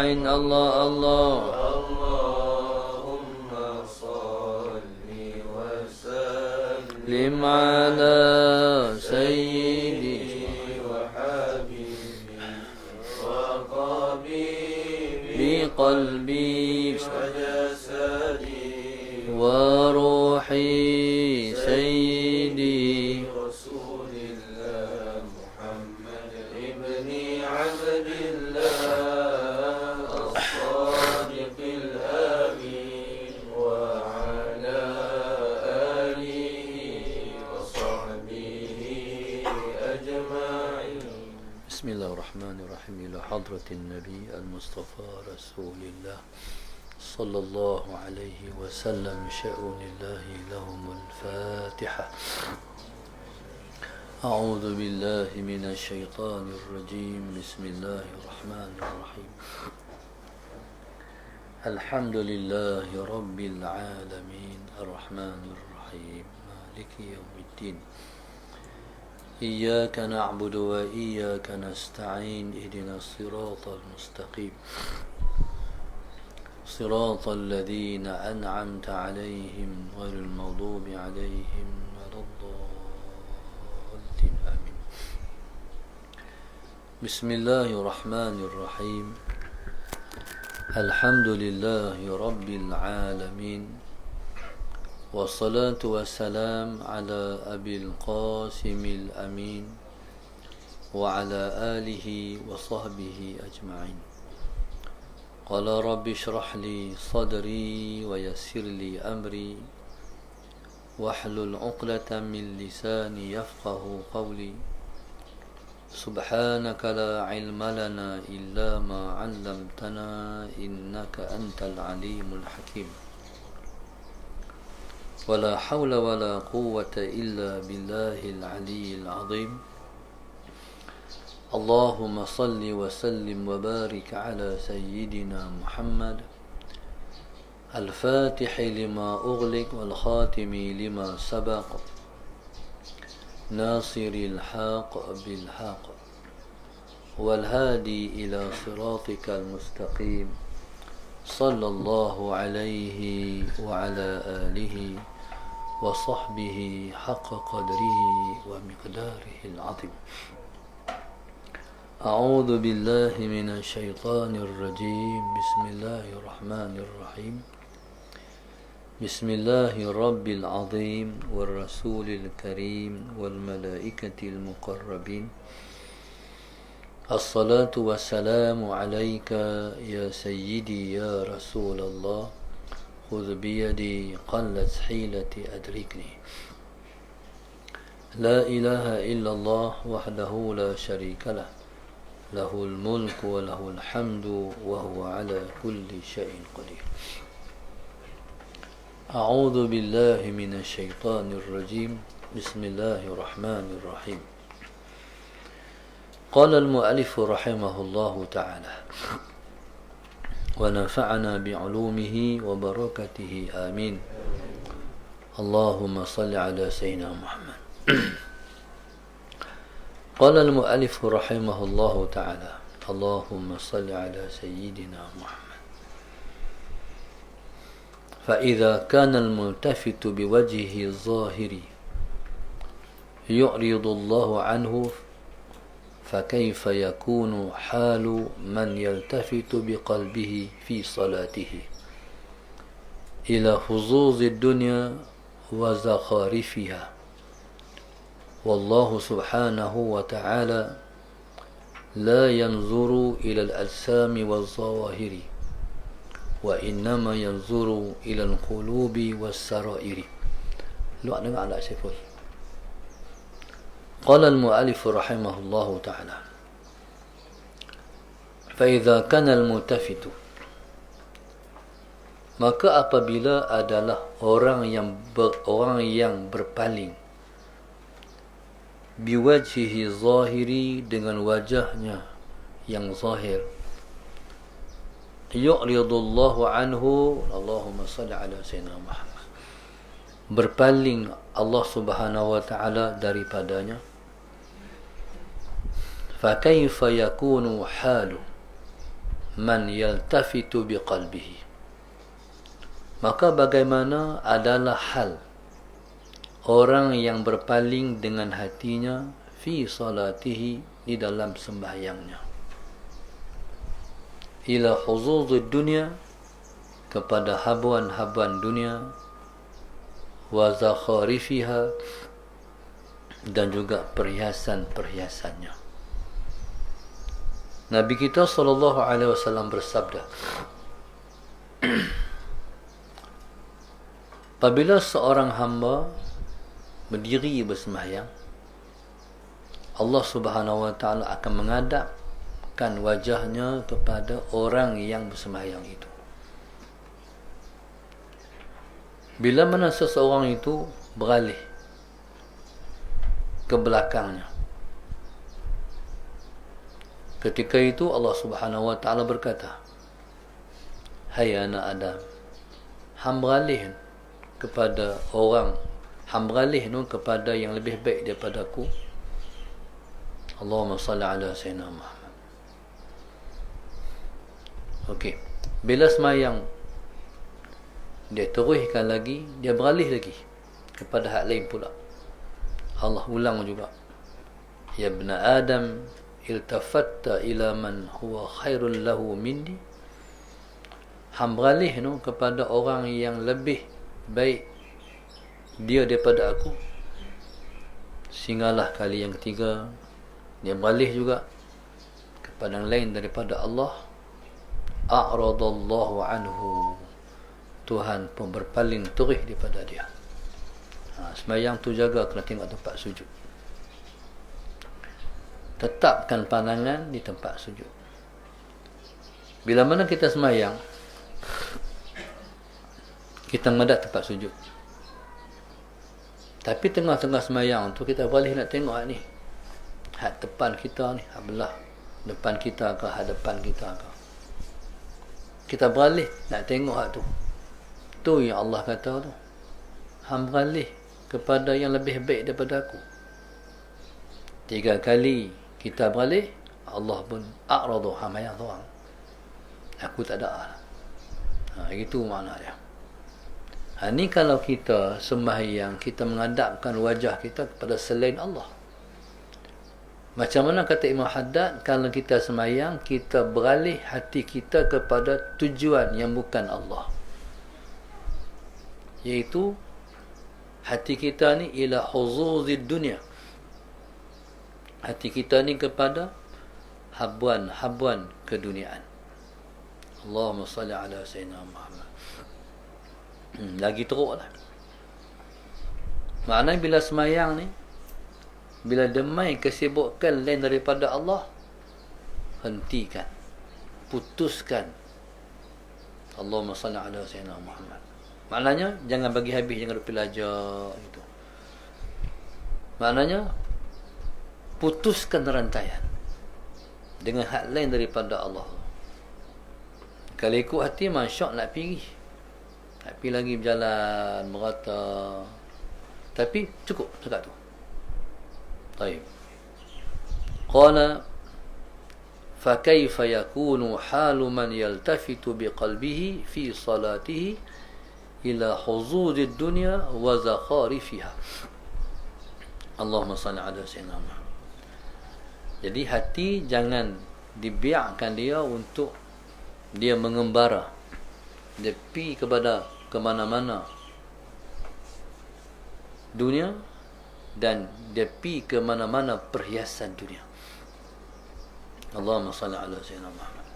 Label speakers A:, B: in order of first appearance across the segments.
A: الله الله
B: اللهم صل وسلم
A: على سيدي
B: وحبيبي وطبيبي
A: بقلبي
B: وجسدي
A: وروحي سيدي
B: رسول الله محمد ابن عبد الله الصادق الأمين وعلى آله وصحبه أجمعين.
A: بسم الله الرحمن الرحيم. إلى حضرة النبي المصطفى رسول الله صلى الله عليه وسلم شأن الله لهم الفاتحة. أعوذ بالله من الشيطان الرجيم. بسم الله الرحمن الرحيم. الحمد لله رب العالمين الرحمن الرحيم مالك يوم الدين. إياك نعبد وإياك نستعين. اهدنا الصراط المستقيم صراط الذين أنعمت عليهم غير المغضوب عليهم ولا الضالين آمين. بسم الله الرحمن الرحيم. الحمد لله رب العالمين والصلاة والسلام على أبي القاسم الأمين وعلى آله وصحبه أجمعين. قال رب اشرح لي صدري ويسر لي أمري واحلل عقدة من لساني يفقه قولي. سبحانك لا علم لنا إلا ما علمتنا إنك أنت العليم الحكيم. ولا حول ولا قوة إلا بالله العلي العظيم. اللهم صل وسلم وبارك على سيدنا محمد الفاتح لما أغلق والخاتم لما سبق ناصر الحق بالحق والهادي إلى صراطك المستقيم صلى الله عليه وعلى آله وصحبه حق قدره ومقداره العظيم. أعوذ بالله من الشيطان الرجيم. بسم الله الرحمن الرحيم. بسم الله الرب العظيم والرسول الكريم والملائكة المقربين. الصلاة والسلام عليك يا سيدي يا رسول الله. خذ بيدي قلت حيلتي أدركني. لا إله إلا الله وحده لا شريك له. له الملك وله الحمد وهو على كل شيء قدير. أعوذ بالله من الشيطان الرجيم. بسم الله الرحمن الرحيم. قال المؤلف رحمه الله تعالى ونفعنا بعلومه وبركته آمين. اللهم صل على سيدنا محمد. قال المؤلف رحمه الله تعالى اللهم صل على سيدنا محمد. فإذا كان الملتفت بوجهه الظاهر يعرض الله عنه فكيف يكون حال من يلتفت بقلبه في صلاته إلى حظوظ الدنيا وزخارفها. والله سبحانه وتعالى لا ينظر إلى الأجسام والظواهر وإنما ينظر إلى القلوب والسرائر. لو أنا على شكل. قال المؤلف رحمه الله تعالى فإذا كان الملتفت, maka apabila adalah orang yang berpaling biwajhihi zahiri, dengan wajahnya yang zahir, yu'ridullahu anhu, Allahumma salli ala sayyidina Muhammad, berpaling Allah subhanahu wa ta'ala daripadanya. Fa kaifa yakunu halu, man yaltafitu biqalbihi. Maka bagaimana adalah hal orang yang berpaling dengan hatinya fi salatihi, di dalam sembahyangnya, ila huzuzid dunia, kepada habuan-habuan dunia, wa zakharifiha, dan juga perhiasan-perhiasannya. Nabi kita SAW bersabda, apabila seorang hamba berdiri bersembahyang, Allah Subhanahu wa ta'ala akan menghadapkan wajahnya kepada orang yang bersembahyang itu. Bila mana seseorang itu beralih ke belakangnya, ketika itu Allah Subhanahu wa ta'ala berkata, hai anak Adam, hamba beralih kepada orang, hamba beralih kepada yang lebih baik daripada aku. Allahumma salli ala Sayyidina Muhammad. Okey, bila semayang dia teruskan lagi, dia beralih lagi kepada hak lain pula. Allah ulang juga, ya ibn Adam, iltafatta ila man huwa khairul lahu minni. Hamba beralih kepada orang yang lebih baik dia daripada aku. Sehinggalah kali yang ketiga dia beralih juga kepada yang lain daripada Allah. A'radallahu anhu, Tuhan pun berpaling terih daripada dia. Sembahyang tu jaga kena tengok tempat sujud. Tetapkan pandangan di tempat sujud. Bila mana kita sembahyang, kita menghadap tempat sujud. Tapi tengah-tengah sembahyang tu kita boleh nak tengok ni, hak depan kita ni, hak belah depan kita ke hadapan kita ke. Kita beralih nak tengok hak tu. Tu yang Allah kata tu, hamba beralih kepada yang lebih baik daripada aku. 3 kali kita beralih, Allah pun a'radu, hamba yang seorang, aku tak ada. Itu makna dia. Ni kalau kita sembahyang, kita menghadapkan wajah kita kepada selain Allah. Macam mana kata Imam Haddad, kalau kita sembahyang, kita beralih hati kita kepada tujuan yang bukan Allah, iaitu hati kita ni ila huzuzid dunia. Hati kita ni kepada habuan-habuan keduniaan. Allahumma salli ala Sayyidina Muhammad. Lagi teruklah. Maknanya bila semayang ni, bila demai kesibukan lain daripada Allah, hentikan, putuskan. Allahumma salli ala Sayyidina Muhammad. Maknanya jangan bagi habis, jangan duk belajar itu. Maknanya putuskan rantaian dengan hak lain daripada Allah. Kalau ikut hati masya' nak pergi, nak pergi lagi berjalan merata, tapi cukup dekat tu. Baik. Qala fa kaifa yakunu halu man yaltafitu biqalbihi fi salatihi ila huzuzid dunya wa zakharifiha. Allahumma salli ala Sayyidina Muhammad. Jadi hati jangan dibiarkan dia untuk dia mengembara, dia pergi kepada kemana-mana dunia, dan dia pergi ke mana-mana perhiasan dunia. Allahumma salli ala Sayyidina Muhammad.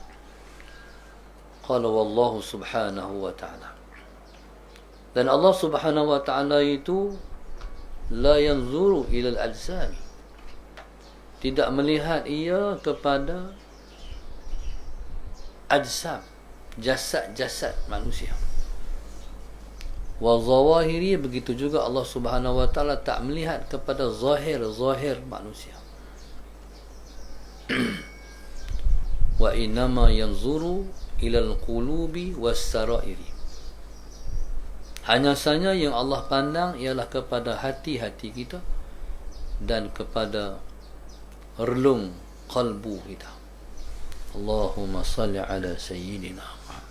A: Qala wallahu subhanahu wa ta'ala, dan Allah Subhanahu wa ta'ala itu la yanzuru ila al-ajsami, tidak melihat ia kepada ajsam, jasad-jasad manusia. Wa zawahiri, begitu juga Allah Subhanahu wa ta'ala tak melihat kepada zahir-zahir manusia. Wa innama yanzuru ila al-qulubi was-sarairi, hanya saja yang Allah pandang ialah kepada hati-hati kita dan kepada relung kalbu kita. Allahumma salli ala sayyidina Muhammad.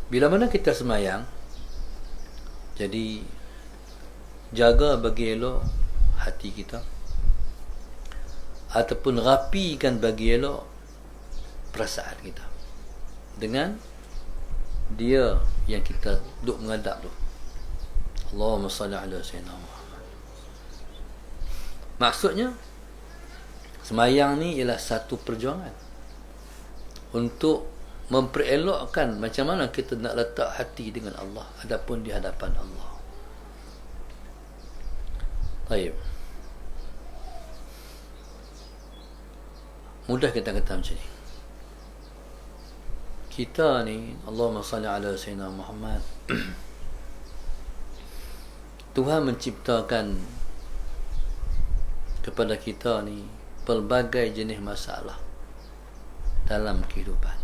A: Bila mana kita semayang, jadi jaga bagi elok hati kita, ataupun rapikan bagi elok perasaan kita dengan dia yang kita duk menghadap tu. Allahumma salli ala sayyidina Muhammad. Maksudnya semayang ni ialah satu perjuangan untuk memperelokkan macam mana kita nak letak hati dengan Allah adapun di hadapan Allah. Baik. Mudah kita kata macam ni. Kita ni, Allahumma salli ala sayyidina Muhammad, Tuhan menciptakan kepada kita ni pelbagai jenis masalah dalam kehidupan.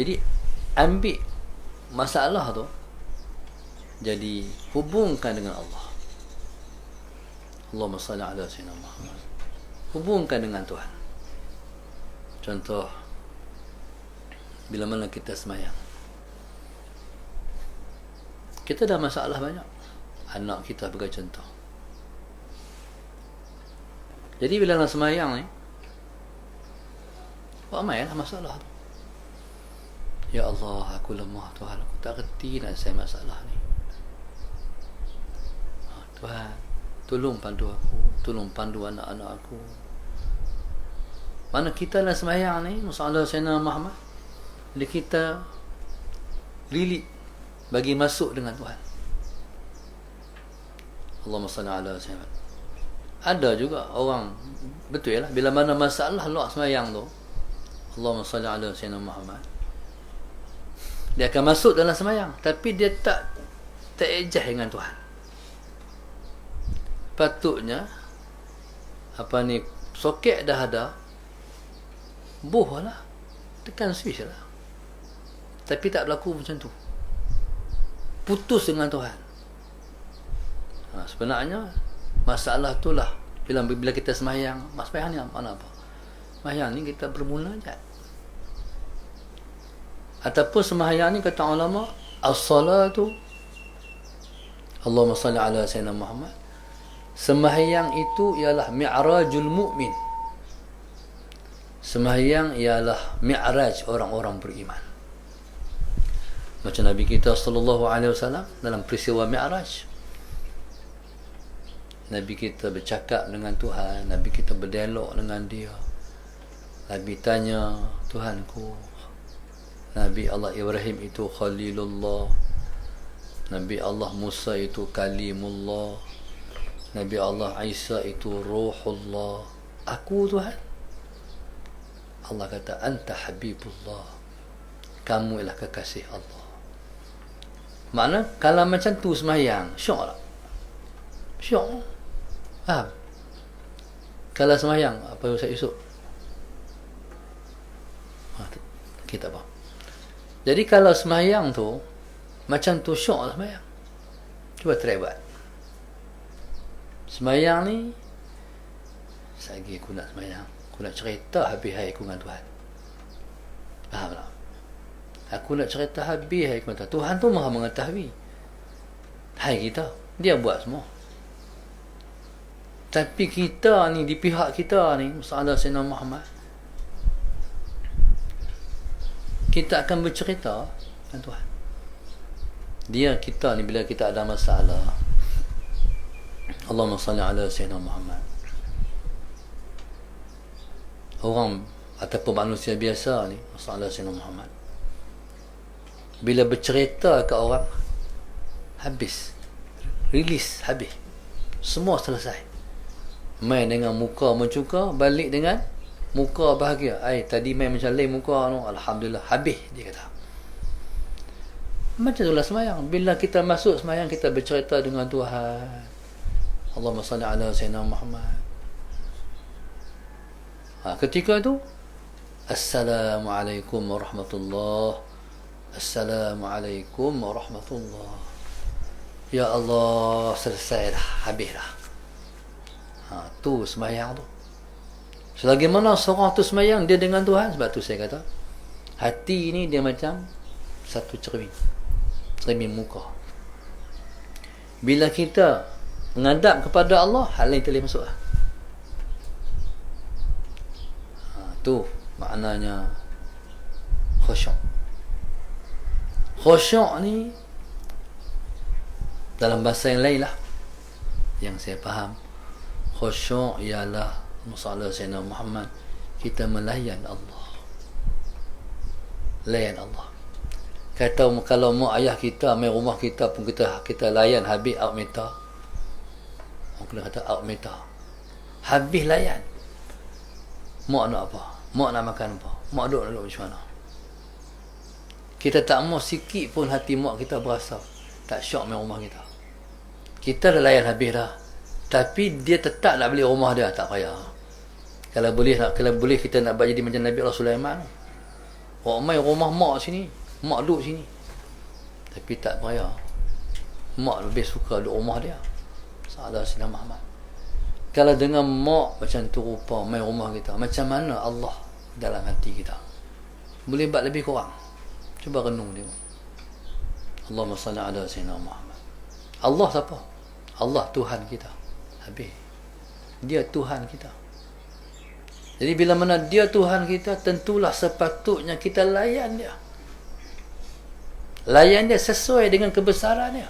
A: Jadi ambil masalah tu, jadi hubungkan dengan Allah. Allahumma salli ala sayyidina Muhammad. Hubungkan dengan Tuhan. Contoh, bila mana kita semayang, kita dah masalah banyak. Anak kita sebagai contoh. Jadi bila nak semayang ni, ramai lah masalah tu. Ya Allah, aku lemah Tuhan, aku tak reti nak selesai masalah ni. Tuhan, tolong pandu aku, tolong pandu anak-anak aku. Mana kita nak semayang ni, masalah Sayyidina Muhammad, bila kita lilit bagi masuk dengan Tuhan. Allahumma salli ala sayyidina. Ada juga orang, betul lah, bila mana masalah luar semayang tu, Allahumma salli ala sayyidina Muhammad, dia akan masuk dalam semayang, tapi dia tak ejah dengan Tuhan. Patutnya apa ni, soket dah ada, buh lah, tekan switch lah, tapi tak berlaku macam tu. Putus dengan Tuhan. Sebenarnya masalah tu lah bila kita semayang. Semayang ni mana apa? Semayang ni kita bermunajat. Ataupun semayang ni kata ulama, as-salatu, Allahumma salli ala sayyidina Muhammad, sembahyang itu ialah mi'rajul mu'min. Sembahyang ialah mi'raj orang-orang beriman. Macam Nabi kita sallallahu alaihi wasallam dalam peristiwa Mi'raj, Nabi kita bercakap dengan Tuhan, Nabi kita berdialog dengan dia. Nabi tanya, Tuhanku, Nabi Allah Ibrahim itu Khalilullah, Nabi Allah Musa itu Kalimullah, Nabi Allah Isa itu Ruhullah. Aku Tuhan? Allah kata, Anta Habibullah, kamu ialah kekasih Allah. Makna kalau macam tu semayang, syok tak? Syok. Faham? Kalau semayang, apa yang saya esok? Kita faham. Jadi kalau semayang tu macam tu, syok semayang. Cuba try buat. Semayang ni, lagi aku nak semayang, aku nak cerita habis hari aku dengan Tuhan. Faham tak? Aku nak cerita habis hai kita. Tuhan tu maha mengetahui hai kita, dia buat semua. Tapi kita ni, di pihak kita ni, masalah Sayyidina Muhammad, kita akan bercerita dengan Tuhan. Dia kita ni bila kita ada masalah, Allahumma salli ala Sayyidina Muhammad. Orang ataupun manusia biasa ni, masalah Sayyidina Muhammad, bila bercerita ke orang, habis, rilis, habis, semua selesai. Main dengan muka mencuka, balik dengan muka bahagia. Tadi main macam lain muka no, alhamdulillah, habis, dia kata. Macam itulah semayang. Bila kita masuk semayang, kita bercerita dengan Tuhan. Allahumma salli ala sayyidina Muhammad. Ketika itu, Assalamualaikum warahmatullahi. Assalamualaikum warahmatullahi. Ya Allah, selesai dah, habis dah. Tu sembahyang tu. Selagi mana seorang tu sembahyang dia dengan Tuhan, sebab tu saya kata hati ni dia macam satu cermin muka. Bila kita menghadap kepada Allah, hal lain tak boleh masuk lah. Tu maknanya khusyuk. Khusyuk ni dalam bahasa yang lain lah, yang saya faham, khusyuk ialah masalah Sayyidina Muhammad, kita melayan Allah. Layan Allah. Kata kalau mak ayah kita main rumah kita pun kita layan habis out meta. Orang kena kata out meta. Habis layan. Mak nak apa? Mak nak makan apa? Mak duduk macam mana? Kita tak mau sikit pun hati mak kita berasa tak syok main rumah kita. Kita dah layan habis dah. Tapi dia tetap nak beli rumah dia, tak payah. Kalau boleh kita nak buat jadi macam Nabi Allah Sulaiman. Orang main rumah mak sini, mak duduk sini. Tapi tak payah. Mak lebih suka duduk rumah dia. Salah Sayyidina Muhammad. Kalau dengan mak macam tu rupa main rumah kita, macam mana Allah dalam hati kita? Boleh buat lebih kurang. Cuba renung dia. Allahumma salli ala Sayyidina Muhammad. Allah siapa? Allah Tuhan kita. Habis. Dia Tuhan kita. Jadi bila mana dia Tuhan kita, tentulah sepatutnya kita layan dia. Layan dia sesuai dengan kebesaran dia.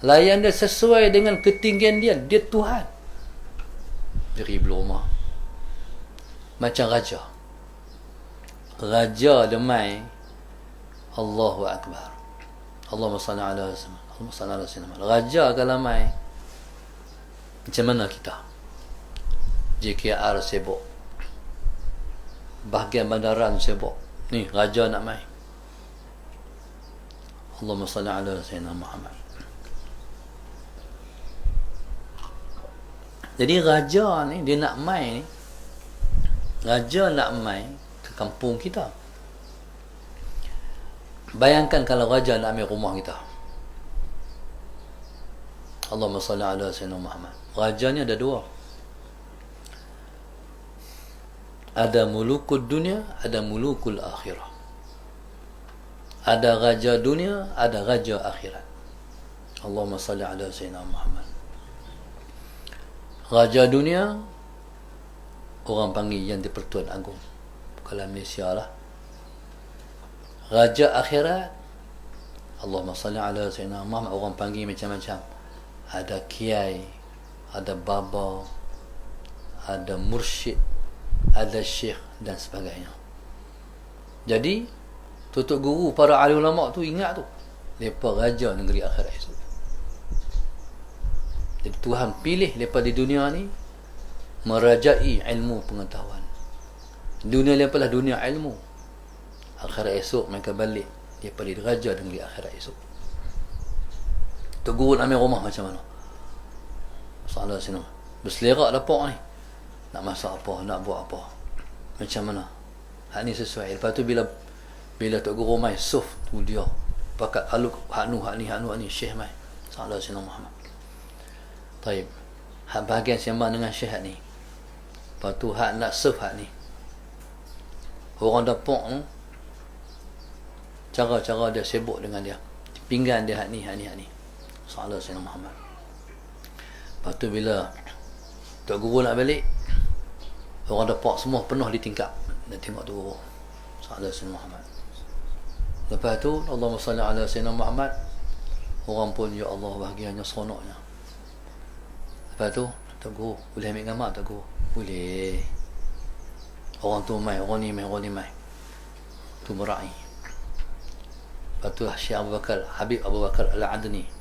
A: Layan dia sesuai dengan ketinggian dia. Dia Tuhan. Diri rumah. Macam raja. Raja demai. Allahu Akbar. Allahumma salli ala Sayyidina. Raja kalau mai, macam mana kita? JKR sibuk. Bahagian bandaran sibuk. Ni raja nak mai. Allahumma salli ala Sayyidina Muhammad. Jadi raja ni dia nak mai ni. Raja nak mai ke kampung kita. Bayangkan kalau raja nak ambil rumah kita. Allahumma salli ala Sayyidina Muhammad. Raja ni ada dua. Ada mulukul dunia, ada mulukul akhirah. Ada raja dunia, ada raja akhirat. Allahumma salli ala Sayyidina Muhammad. Raja dunia, orang panggil Yang di-Pertuan Agong. Kalau Malaysia lah. Raja akhirat, Allahumma salli ala Sayyidina Muhammad, orang panggil macam-macam. Ada kiai, ada baba, ada mursyid, ada syekh dan sebagainya. Jadi tutup guru para ahli ulama tu ingat tu, mereka raja negeri akhirat esok. Jadi Tuhan pilih mereka di dunia ni merajai ilmu pengetahuan. Dunia mereka lah dunia ilmu. Akhirat esok mereka balik, mereka jadi raja negeri akhirat esok. Tok guru nak ambil rumah macam mana? Salah sini. Berselerak dapat ni. Nak masak apa, nak buat apa. Macam mana? Hak ni sesuai. Lepas tu bila tok guru mai suf tu dia. Pakat aluk hak ni syekh mai. Salah sini Muhammad. Taib. Hak bahagian sembang dengan syekh hak ni. Lepas tu hak nak suf hak ni. Orang dapat tu cara-cara dia sibuk dengan dia. Pinggan dia hak ni. Salah sini Muhammad. Lepas tu bila tok guru nak balik, orang dapat semua penuh di tingkap. Nak tengok tu guru. Salah sini Muhammad. Lepas tu Allahumma salli ala Sayyidina Muhammad. Orang pun ya Allah bahagianya seronoknya. Lepas tu tok guru boleh ambil gambar tok guru? Boleh. Orang tu mai, orang ni mai. Tu merai. Lepas tu Syekh Abu Bakar, Habib Abu Bakar Al-Adni,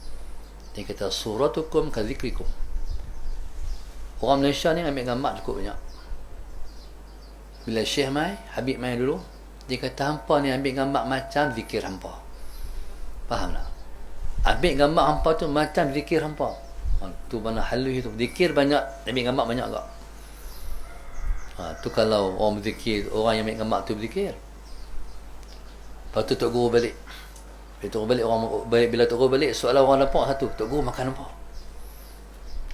A: dia kata suratukum ka zikrikum. Orang Malaysia ni ambil gambar cukup banyak. Bila Syekh mai, Habib mai dulu, dia kata hampa ni ambil gambar macam zikir hampa. Faham tak? Ambil gambar hampa tu macam zikir hampa. Tu mana halus tu. Zikir banyak, ambil gambar banyak tak? Tu kalau orang berzikir, orang yang ambil gambar tu berzikir. Lepas tu tok guru balik. Bila turun balik soalan orang nampak satu, Tok Guru makan apa?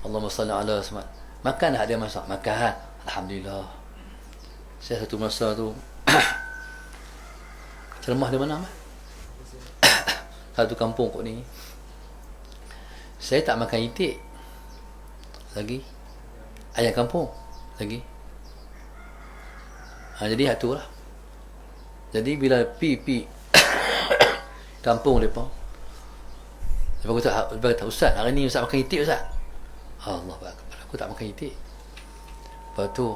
A: Allahumma salli ala Muhammad. Makan tak dia masak? Makan. Alhamdulillah. Saya satu masa tu ceramah di mana Ahmad? Satu kampung kot ni. Saya tak makan itik lagi, ayam kampung lagi. Jadi hatu lah. Jadi bila pi kampung mereka, lepas aku kata, Ustaz, hari ni Ustaz makan itik Ustaz. Allah Akbar, aku tak makan itik. Lepas tu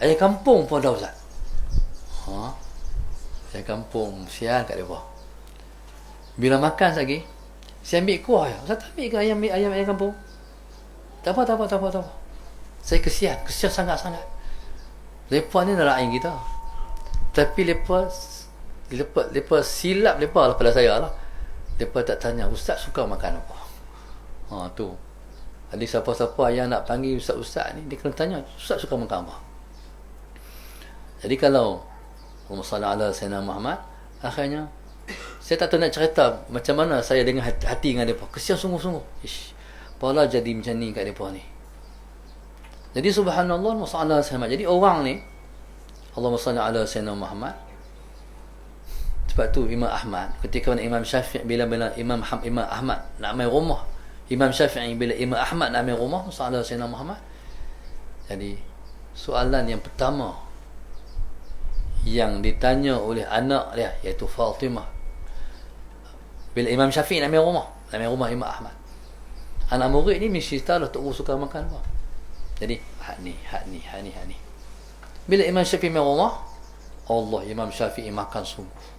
A: ayam kampung pun dah Ustaz. Ayam kampung, sian kat mereka. Bila makan lagi, saya ambil kuah ya. Ustaz tak ambil ke ayam kampung? Tak apa. Saya kesian sangat-sangat. Lepas ni dah lain kita. Tapi lepas silap lepas lah pada saya lah. Lepas tak tanya, Ustaz suka makan apa? Tu. Jadi siapa-siapa yang nak panggil Ustaz-Ustaz ni, dia kena tanya, Ustaz suka makan apa? Jadi kalau Allahumma ala Sayyidina Muhammad, akhirnya saya tak tahu nak cerita macam mana saya dengan hati dengan mereka. Kesian sungguh-sungguh. Apalah jadi macam ni kat mereka ni. Jadi subhanallah, Allahumma salli. Jadi orang ni, Allahumma salli ala Sayyidina Muhammad. Sebab tu Imam Ahmad, ketika Imam Syafi'i bila Imam Ahmad nak main rumah, Imam Syafi'i bila Imam Ahmad nak main rumah, sallallahu alaihi wasallam Muhammad. Jadi soalan yang pertama yang ditanya oleh anak dia, iaitu Fatimah, bila Imam Syafi'i nak main rumah Imam Ahmad, anak murid ni mesti tahu Tok Guru suka makan apa. Jadi hak ni. Bila Imam Syafi'i main rumah, Allah, Imam Syafi'i makan sungguh.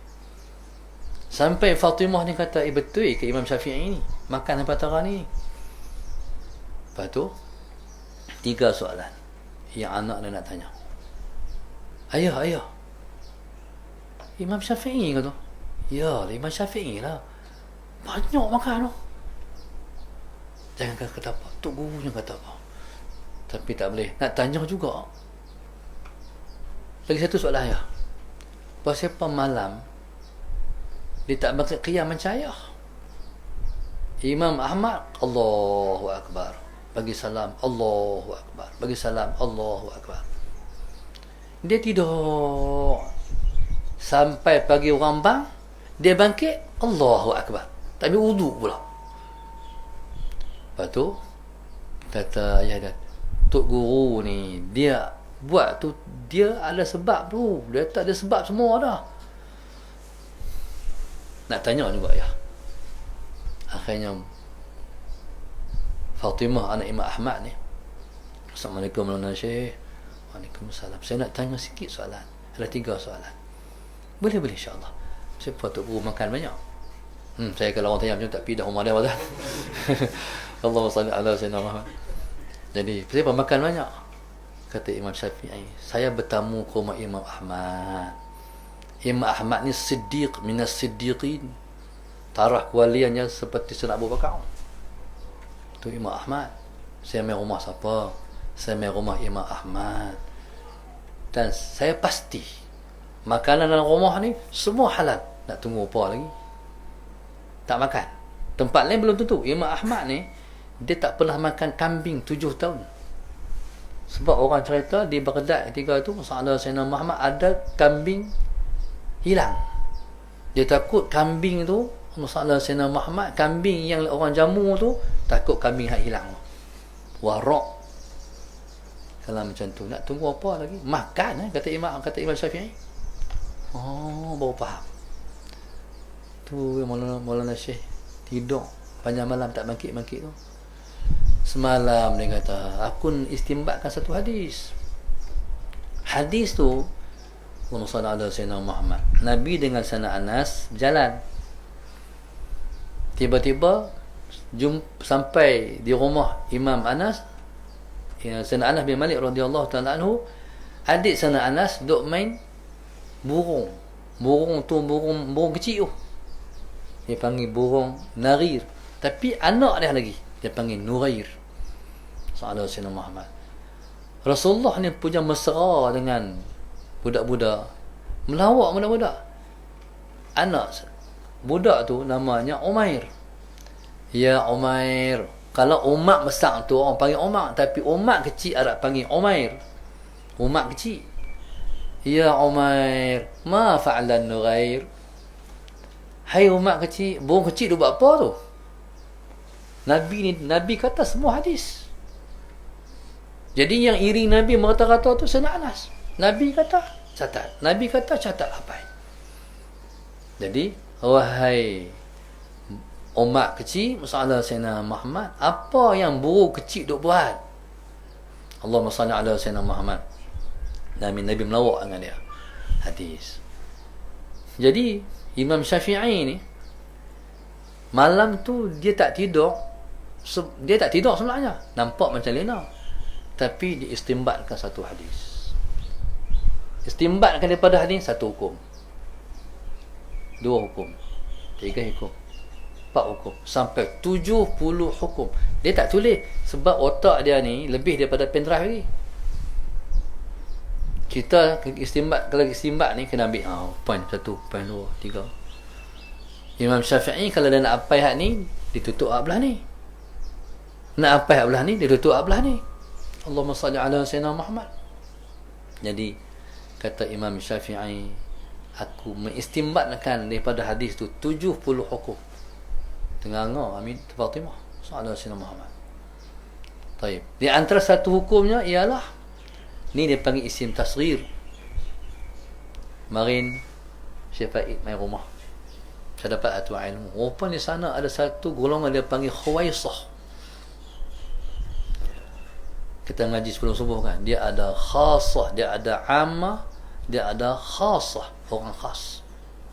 A: Sampai Fatimah ni kata, betul ke Imam Syafi'i ni makan sampai tara ni? Lepas tu 3 soalan yang anak dia nak tanya. Ayah, Imam Syafi'i kata. Ya, Imam Syafi'i lah, banyak makan tu. Jangan kata apa, Tok Gurunya kata apa. Tapi tak boleh, nak tanya juga. Lagi satu soalan ayah, pasal apa malam dia tak baca qiyam macam ayah? Imam Ahmad, Allahu Akbar, bagi salam, Allahu Akbar, bagi salam, Allahu Akbar. Dia tidur sampai pagi orang bang, dia bangkit, Allahu Akbar, tak ambil wudu pula. Lepas tu kata ayah dia, Tok Guru ni dia buat tu, dia ada sebab tu, dia tak ada sebab semua dah. Nak tanya juga ya. Akhirnya Fatimah anak Imam Ahmad ni, Assalamualaikum Maulana Syekh. Waalaikumsalam. Saya nak tanya sikit soalan. Ada 3 soalan. Boleh insya-Allah. Siapa Tok Guru makan banyak? Saya kalau orang tanya macam tak pindah rumah dia dah. Allahumma salli ala Sayyidina Muhammad. Jadi, siapa makan banyak? Kata Imam Syafi'i, saya bertamu ke rumah Imam Ahmad. Imam Ahmad ni siddiq minas siddiqin, tarah kewaliannya seperti Sayyidina Abu Bakar. Tu Imam Ahmad. Saya main rumah siapa? Saya main rumah Imam Ahmad. Dan saya pasti makanan dalam rumah ni semua halal. Nak tunggu apa lagi? Tak makan. Tempat lain belum tentu. Imam Ahmad ni dia tak pernah makan kambing 7 tahun. Sebab orang cerita di Baghdad ketika tu Sayyidina Muhammad ada kambing hilang. Dia takut kambing tu, Sayyidina Muhammad, kambing yang orang jamu tu, takut kambing hilang. Warak. Kalau macam tu, nak tunggu apa lagi? Makan kata Imam Syafi'i. Baru faham. Tu Maulana Syekh tidur panjang malam tak bangkit tu. Semalam dia kata, aku istimbatkan satu hadis. Hadis tu, Allahumma salli ala Sayyidina Muhammad, Nabi dengan Sayyidina Anas berjalan. Tiba-tiba sampai di rumah Imam Anas, Sayyidina Anas bin Malik radhiyallahu ta'ala anhu. Adik Sayyidina Anas duk main burung. Burung kecil tu, dia panggil burung narir. Tapi anak dia lagi, dia panggil Nurair. Sallallahu alaihi Muhammad. Rasulullah ni punya mesra dengan budak-budak, melawak budak-budak. Anak budak tu namanya Umair. Ya Umair. Kalau umat besar tu orang panggil Umar, tapi umat kecil Arab panggil Umair. Umat kecil. Ya Umair, ma fa'alan nughair. Hai umat kecil, burung kecil tu buat apa tu? Nabi kata semua hadis. Jadi yang iri Nabi merata-rata tu Sayyidina Anas. Nabi kata catat. Nabi kata catat apa? Jadi wahai umat kecil, masalah Sayyidina Muhammad, apa yang burung kecil duk buat? Allahumma salli ala Sayyidina Muhammad. Nabi melawak dengan dia. Hadis. Jadi Imam Syafi'i ni malam tu dia tak tidur. Dia tak tidur sebenarnya. Nampak macam lena. Tapi dia istimbatkan satu hadis. Istimbatkan daripada hadis satu hukum. Dua hukum. Tiga hukum. 4 hukum. Sampai 70 hukum. Dia tak tulis. Sebab otak dia ni lebih daripada pendrive lagi. Kita istimbat, kalau istimbat ni kena ambil poin 1, poin 2, 3. Imam Syafi'i kalau dia nak apai hak ni, ditutup hak belah ni. Nak apai hak belah ni, ditutup hak belah ni. Allahumma salli ala Sayyidina Muhammad. Jadi kata Imam Syafi'i, aku mengistimbatkan daripada hadis tu 70 hukum. Tengah-tengah Amin Fatimah sallallahu alaihi Muhammad. Baik. Di antara satu hukumnya ialah ni dia panggil isim tasghir. Marin Syekh Faid main rumah. Saya dapat atu ilmu. Rupanya di sana ada satu golongan dia panggil khuwaisah. Kita ngaji sebelum subuh kan, dia ada khasah, dia ada ammah, dia ada khasah, orang khas.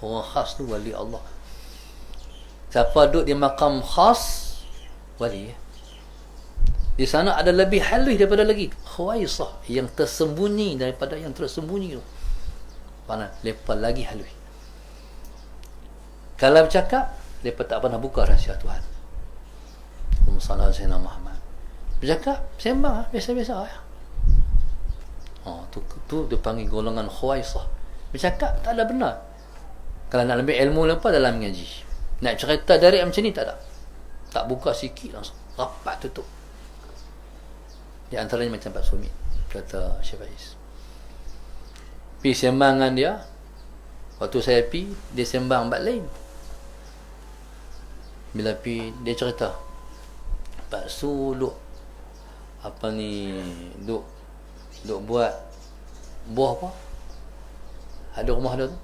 A: Orang khas tu wali Allah. Siapa duduk di makam khas, wali. Di sana ada lebih halus daripada lagi khuwaisah, yang tersembunyi daripada yang tersembunyi tu. Mana lepas lagi halus. Kalau bercakap, mereka tak pernah buka rahsia Tuhan. Allahumma salli ala Muhammad. Bercakap, sembang biasa-biasa ya. Tu dia panggil golongan khuwaisah. Bercakap tak ada benar. Kalau nak lebih ilmu lepas dalam ngaji, nak cerita dari macam ni tak ada. Tak buka sikit langsung rapat tutup. Di antaranya macam Pak Sumit kata Syekh Faiz. Pi sembangan dia, waktu saya pi, dia sembang bab lain. Bila pi dia cerita, Pak Suluk apa ni duk buat buah apa? Ada rumah dia tu.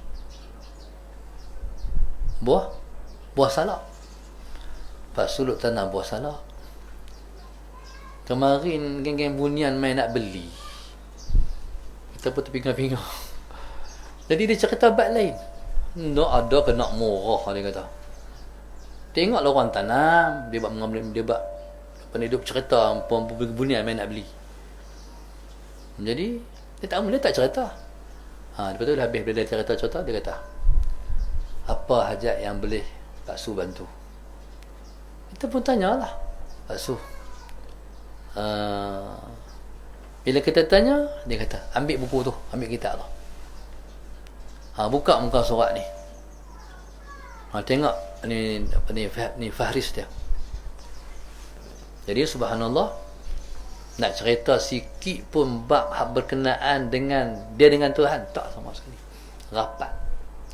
A: Buah salak. Pak Suluk tanam buah salak. Kemarin geng-geng bunian main nak beli. Kita pun terpinga-pinga. Jadi dia cerita bab lain. Nak ada ke nak murah dia kata. Tengoklah orang tanam, dia buat mengambil, dia buat penduduk cerita bunian main nak beli. Jadi dia tak cerita. Lepas tu habis bila dia cerita dia kata, apa hajat yang boleh Pak Su bantu? Kita pun tanyalah, Pak Su, bila kita tanya, dia kata ambil buku tu, ambil kitab tu, buka muka surat ni, tengok ni apa ni fahris dia. Jadi subhanallah, nak cerita sikit pun bab hak berkenaan dengan dia dengan Tuhan tak sama sekali. Rapat,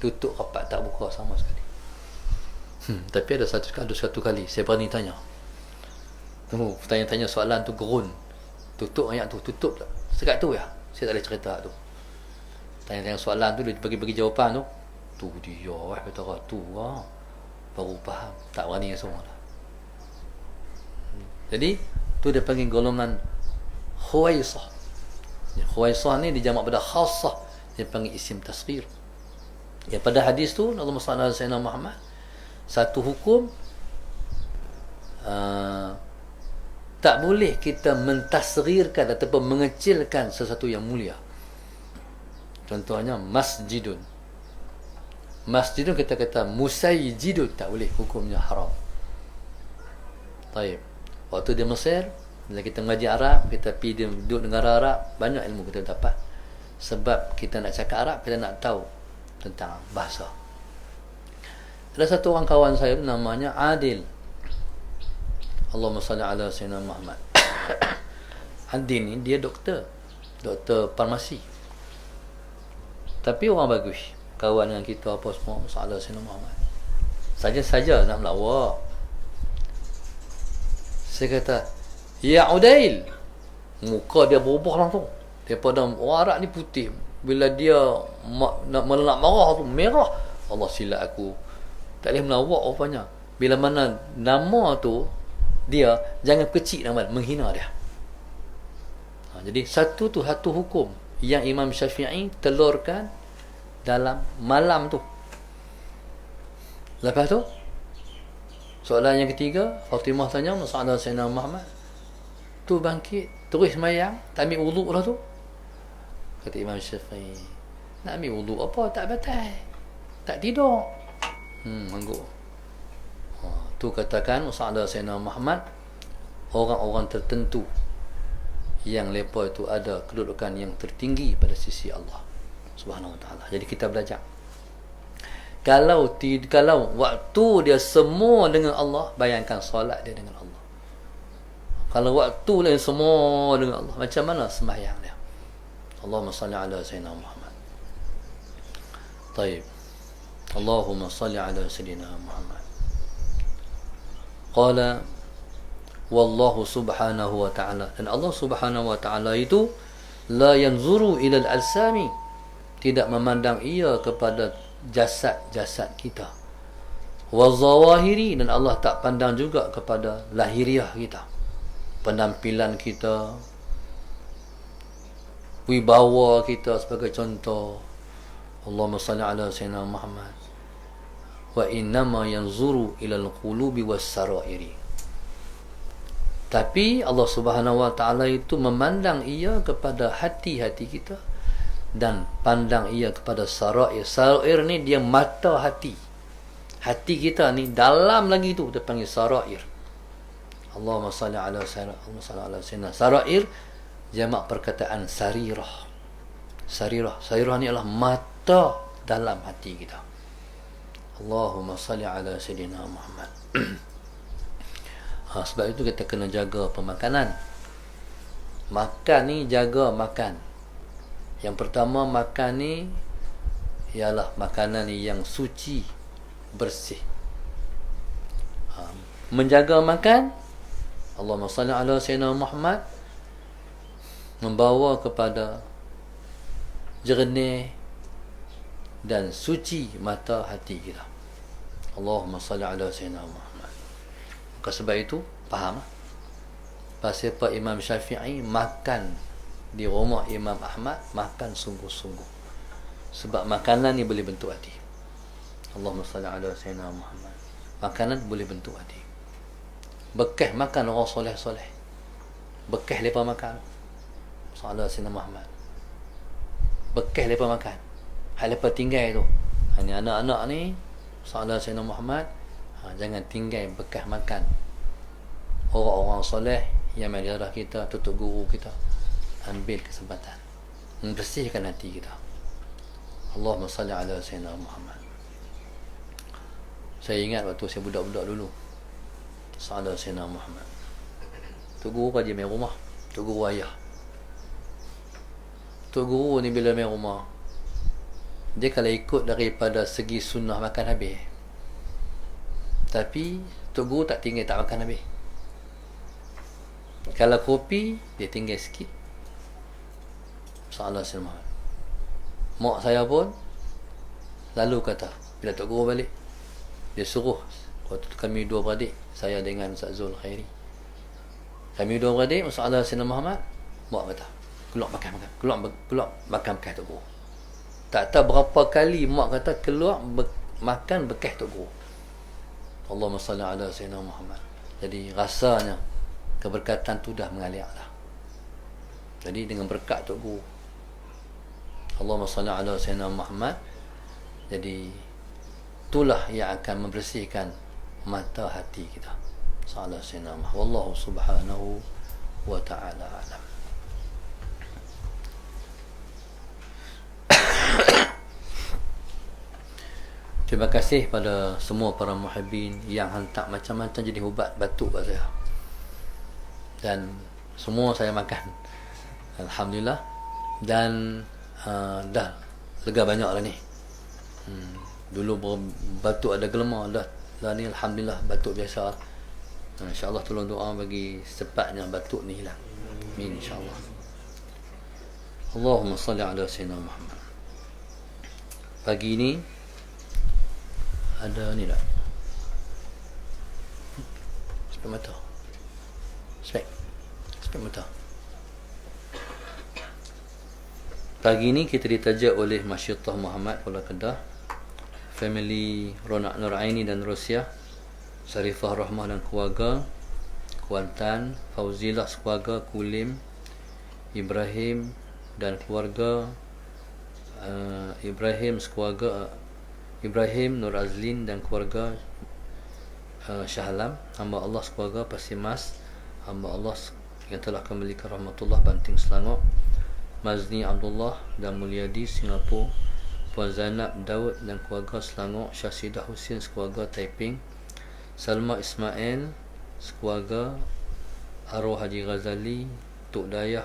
A: tutup rapat, tak buka sama sekali. Tapi ada satu kali saya berani tanya. Tanya soalan tu gerun. Tutup ayat tu, tutup tak? Sekat tu ya. Saya tak ada cerita tu. Tanya soalan tu, dia bagi jawapan tu. Tu dia kata tu baru faham. Tak berani semua lah. Jadi tu dia panggil golongan khuwaisah. Khuwaisah ni dijamak pada khassah, dia panggil isim tasghir. Ya, pada hadis tu Allahumma salli ala Sayyidina Muhammad, satu hukum tak boleh kita mentasghirkan ataupun mengecilkan sesuatu yang mulia. Contohnya masjidun. Masjidun kita kata musayyidun, tak boleh, hukumnya haram. Baik. Waktu di Mesir, bila kita mengaji Arab, kita pergi duduk negara Arab, banyak ilmu kita dapat. Sebab kita nak cakap Arab, kita nak tahu tentang bahasa. Ada satu orang kawan saya namanya Adil. Allahumma salli ala Sayyidina Muhammad. Adil ni dia doktor farmasi. Tapi orang bagus. Kawan dengan kita apa semua, masalah Sayyidina Muhammad. Saja-saja nak melawak. Saya kata, "Ya Udail." Muka dia berubah langsung. Daripada orang Arab ni putih. Bila dia nak marah tu merah. Allah silap aku. Tak boleh melawak rupanya. Bila mana nama tu dia jangan kecil nama, menghina dia. Jadi satu hukum yang Imam Syafi'i telurkan dalam malam tu. Lepas tu soalan yang ketiga, Fatimah tanya masalah Sayyidina Muhammad tu bangkit terus sembahyang, tak ambil wuduk lah tu. Kata Imam Syafi'i, nak ambil wuduk apa, tak batal, tak tidur. Manggu. Tu katakan masalah Sayyidina Muhammad, orang-orang tertentu yang mereka itu ada kedudukan yang tertinggi pada sisi Allah Subhanahu Wa Taala. Jadi kita belajar. Kalau waktu dia semua dengan Allah, bayangkan solat dia dengan Allah. Kalau waktu dia semua dengan Allah, macam mana sembahyang dia? Allahumma salli ala Sayyidina Muhammad. Taib. Allahumma salli ala Sayyidina Muhammad. Qala wallahu subhanahu wa ta'ala, dan Allah subhanahu wa ta'ala itu la yanzuru ila al-alsami, tidak memandang ia kepada jasad-jasad kita, wa zawahiri, dan Allah tak pandang juga kepada lahiriah kita, penampilan kita, wibawa kita sebagai contoh. Allahumma salli ala Sayyidina Muhammad. Wa innama yanzuru ila al-qulubi was-sarairi, tapi Allah Subhanahu Wa Taala itu memandang ia kepada hati-hati kita dan pandang ia kepada sarair. Sarair ni dia mata hati. Hati kita ni dalam lagi tu dia panggil sarair. Allahumma salli ala sayyidina. Sarair jamak perkataan sarirah. Sarirah ni adalah mata dalam hati kita. Allahumma salli ala sayyidina Muhammad. Sebab itu kita kena jaga pemakanan. Makan ni jaga makan. Yang pertama, makan ni ialah makanan ni yang suci, bersih. Menjaga makan, Allahumma salli ala Sayyidina Muhammad, membawa kepada jernih dan suci mata hati kita. Allahumma salli ala Sayyidina Muhammad. Maka sebab itu, faham? Pasal apa Imam Syafi'i makan di rumah Imam Ahmad, makan sungguh-sungguh. Sebab makanan ni boleh bentuk hati. Allahumma salli ala Sayyidina Muhammad. Makanan boleh bentuk hati. Bekas makan orang soleh-soleh. Bekas mereka makan. Sallallahu Sayyidina Muhammad. Bekas mereka makan. Hal mereka tinggal tu. Ini anak-anak ni, Sallallahu Sayyidina Muhammad, jangan tinggal bekas makan orang-orang soleh yang mengajar kita, tutup guru kita. Ambil kesempatan membersihkan hati kita. Allahumma salli ala Sayyidina Muhammad. Saya ingat waktu saya budak-budak dulu, Sallallahu Sayyidina Muhammad, Tok Guru kerja main rumah, Tok Guru ayah. Tok Guru ni bila main rumah, dia kalau ikut daripada segi sunnah makan habis. Tapi Tok Guru tak tinggal tak makan habis. Kalau kopi, dia tinggal sikit. Sallallahu Alaihi Wasallam. Mak saya pun lalu kata, bila Tok Guru balik, dia suruh, waktu tu kami dua beradik, saya dengan Ustaz Zul Khairi, kami dua beradik, Sallallahu Alaihi Muhammad, mak kata, keluar makan bekas Tok Guru. Tak tahu berapa kali mak kata keluar makan bekas Tok Guru. Allahumma salli ala Sayyidina Muhammad. Jadi rasanya keberkatan tu dah mengalir dah. Jadi dengan berkat Tok Guru, Allahumma salli ala Sayyidina Muhammad, jadi itulah yang akan membersihkan mata hati kita. Sallallahu alaihi wasallam. Wallahu subhanahu wa ta'ala alam. Terima kasih pada semua para muhibbin yang hantar macam-macam jadi ubat batuk kat saya. Dan semua saya makan. Alhamdulillah. Dan dah lega banyak lah ni. Dulu batuk ada gelemar, dah ni alhamdulillah batuk biasa. InsyaAllah tolong doa bagi secepatnya batuk ni hilang. Amin insyaAllah. Allahumma salli ala sayyidina Muhammad. Pagi ni ada ni tak? Spek mata. Spek mata. Pagi ni kita ditajak oleh Masyidah Muhammad Kuala Kedah, family Ronak Nuraini dan Rosia, Sarifah Rahmah dan keluarga, Kuantan, Fauzilah keluarga, Kulim, Ibrahim dan keluarga, Ibrahim Nur Azlin dan keluarga, Shah Alam, hamba Allah keluarga Pasir Mas, hamba Allah yang telah kembali ke rahmatullah Banting Selangor, Mazni Abdullah dan Mulyadi Singapura, Puan Zainab Daud dan keluarga Selangor, Syahsidah Husin keluarga Taiping, Salma Ismail keluarga, arwah Haji Ghazali, Tok Dayah,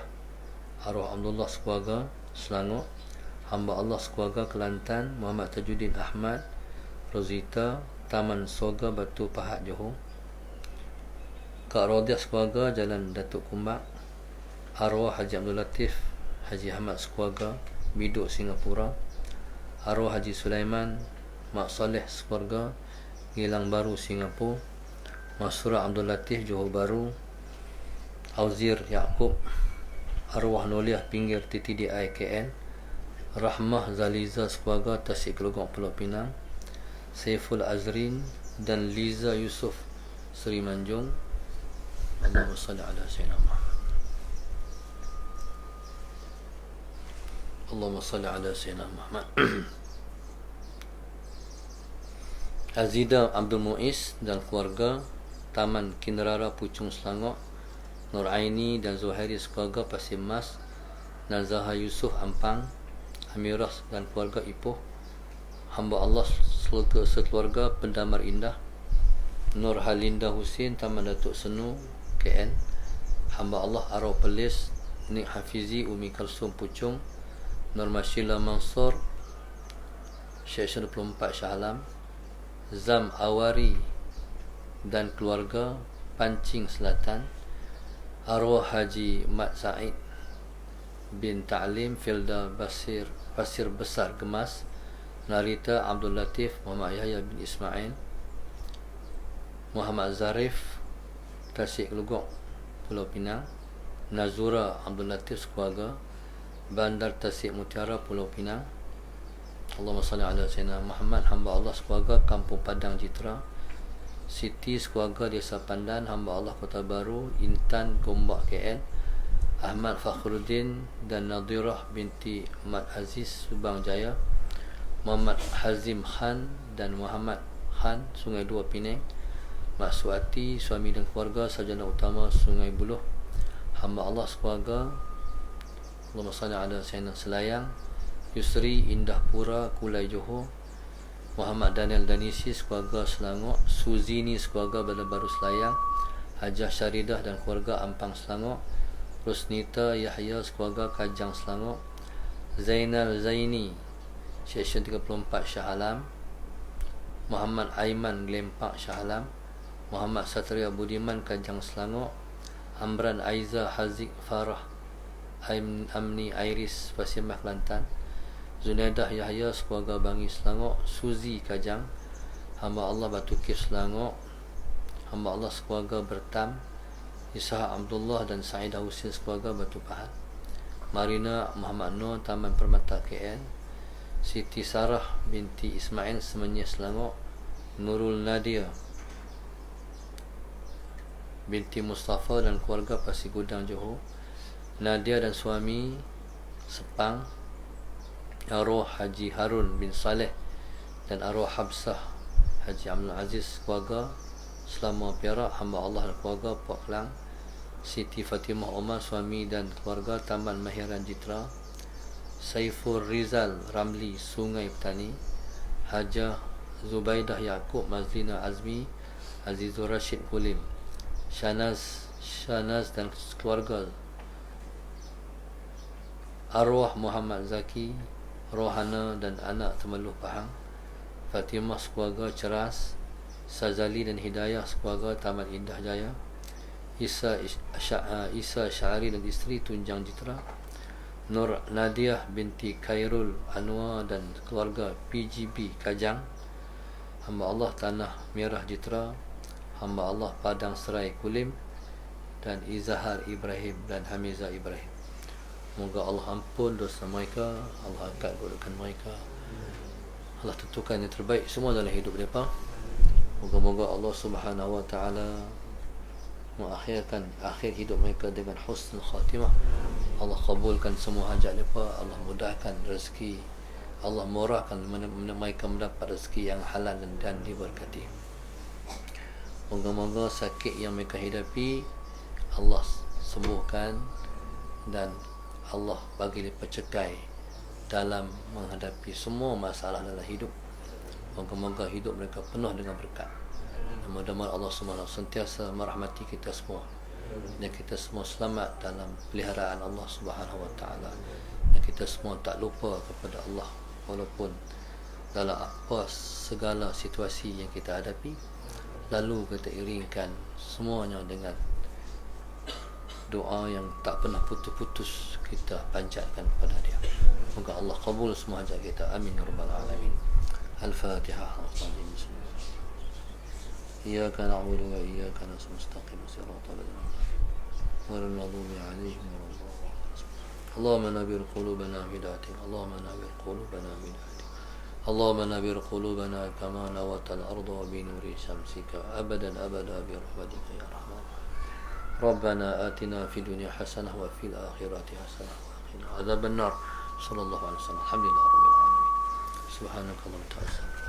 A: arwah Abdullah keluarga Selangor, hamba Allah keluarga Kelantan, Muhammad Tajuddin Ahmad, Rosita, Taman Soga, Batu Pahat, Johor, Kak Rodiah keluarga, Jalan Datuk Kumbak, arwah Haji Abdul Latif, Haji Ahmad keluarga, Biduk, Singapura, arwah Haji Sulaiman, Mak Saleh keluarga, Gilang Baru, Singapura, Masrur Abdul Latif, Johor Baru, Auzir Yaakob, arwah Noliah Pinggir TTDI KL, Rahmah Zaliza keluarga, Tasik Kelogok, Pulau Pinang, Saiful Azrin dan Liza Yusuf, Seri Manjung. Allahumma salli ala sayyidina Muhammad. Allahumma salli ala sayyidina Muhammad. Azida Abdul Muiz dan keluarga, Taman Kinrara, Puchong, Selangor, Nur Aini dan Zuhairi keluarga, Pasir Mas, Nazaha Yusuf, Ampang, Amirah dan keluarga, Ipoh, hamba Allah sekeluarga, Pendamar Indah, Nur Halinda Husin, Taman Datuk Senu, KL, hamba Allah arwah Pelis, Nik Hafizi, Umi Kalsum, Puchong, Nur Mashila Mansur, Syekh 24 Shah Alam, Zam Awari dan keluarga, Pancing Selatan, arwah Haji Mat Said bin Ta'lim, Filda Pasir Besar Gemas, Narita Abdul Latif, Muhammad Yahya bin Ismail, Muhammad Zarif, Tasik Kelogok, Pulau Pinang, Nazura Abdul Latif keluarga, Bandar Tasik Mutiara, Pulau Pinang. Allahumma salli ala sayyidina Muhammad, hamba Allah keluarga, Kampung Padang Jitra, Siti keluarga, Desa Pandan, hamba Allah Kota Baru, Intan Gombak KL, Ahmad Fakhruddin dan Nadirah binti Mat Aziz, Subang Jaya, Muhammad Hazim Khan dan Muhammad Khan, Sungai Dua, Penang, Mak Suati, suami dan keluarga, Sarjana Utama, Sungai Buloh, hamba Allah keluarga. Allahumma salli ala sayyidina Selayang, Yusri Indahpura, Kulai, Johor, Muhammad Daniel Danisi keluarga, Selangor, Suzini keluarga, Bandar Baru Selayang, Hajah Syaridah dan keluarga, Ampang, Selangor, Rusnita Yahya keluarga, Kajang, Selangor, Zainal Zaini, Seksyen 34 Shah Alam, Muhammad Aiman Glempak, Shah Alam, Muhammad Satria Budiman, Kajang, Selangor, Amran Aiza Haziq Farah, Amni Iris, Pasir Mas, Kelantan, Zunaidah Yahya keluarga, Bangi, Selangor, Suzi Kajang, hamba Allah Batu Kif, Selangor, hamba Allah keluarga, Bertam, Ishaq Abdullah dan Saidah Husin keluarga, Batu Pahat, Marina Muhammad Nur, Taman Permata KL, Siti Sarah binti Ismail, Semenyih, Selangor, Nurul Nadia binti Mustafa dan keluarga, Pasir Gudang, Johor, Nadia dan suami, Sepang, arwah Haji Harun bin Saleh dan arwah Habsah Haji Abdul Aziz keluarga, Selama Perak, hamba Allah dan keluarga, Puak Kelang, Siti Fatimah Omar, suami dan keluarga, Taman Mahiran Jitra, Saiful Rizal Ramli, Sungai Petani, Hajah Zubaidah Yaakob Mazlina Azmi, Azizur Rashid Hulim, Shanaz dan keluarga, arwah Muhammad Zaki, Rohana dan anak Temeluh Pahang, Fatimah sekeluarga Ceras, Sazali dan Hidayah sekeluarga Taman Indah Jaya, Isa Syari dan isteri Tunjang Jitra, Nur Nadiah binti Khairul Anwar dan keluarga PGB Kajang, hamba Allah Tanah Merah Jitra, hamba Allah Padang Serai Kulim, dan Izahar Ibrahim dan Hamizah Ibrahim. Moga Allah ampun dosa mereka, Allah angkat kedudukan mereka, Allah tentukan yang terbaik semua dalam hidup mereka. Moga-moga Allah Subhanahu wa taala mengakhirkan akhir hidup mereka dengan husnul khatimah. Allah kabulkan semua hajat mereka, Allah mudahkan rezeki, Allah murahkan mereka mendapat rezeki yang halal dan diberkati. Moga-moga sakit yang mereka hidapi Allah sembuhkan dan Allah bagi mereka cekai dalam menghadapi semua masalah dalam hidup. Moga-moga hidup mereka penuh dengan berkat. Mudah-mudahan Allah SWT sentiasa merahmati kita semua dan kita semua selamat dalam peliharaan Allah Subhanahu wa taala. Dan kita semua tak lupa kepada Allah walaupun dalam apa segala situasi yang kita hadapi. Lalu kita iringkan semuanya dengan doa yang tak pernah putus-putus kita panjatkan kepada Dia. Moga Allah kabul semua hajat kita. Amin ya rabbal alamin. Al-Fatihah. إياك نعبد وإياك نستعين صراط الذين غير المغضوب عليهم ولا الضالين. اللهم نبر قلوبنا بدعتك، اللهم نبر قلوبنا بدعتك، اللهم نبر قلوبنا كما نورت الأرض بنور شمسك أبدا أبدا برحمتك يا رحمن. ربنا آتنا في الدنيا حسنة وفي الآخرة حسنة وقنا عذاب النار. صلى الله عليه وسلم. الحمد لله رب العالمين. سبحانك اللهم وبحمدك.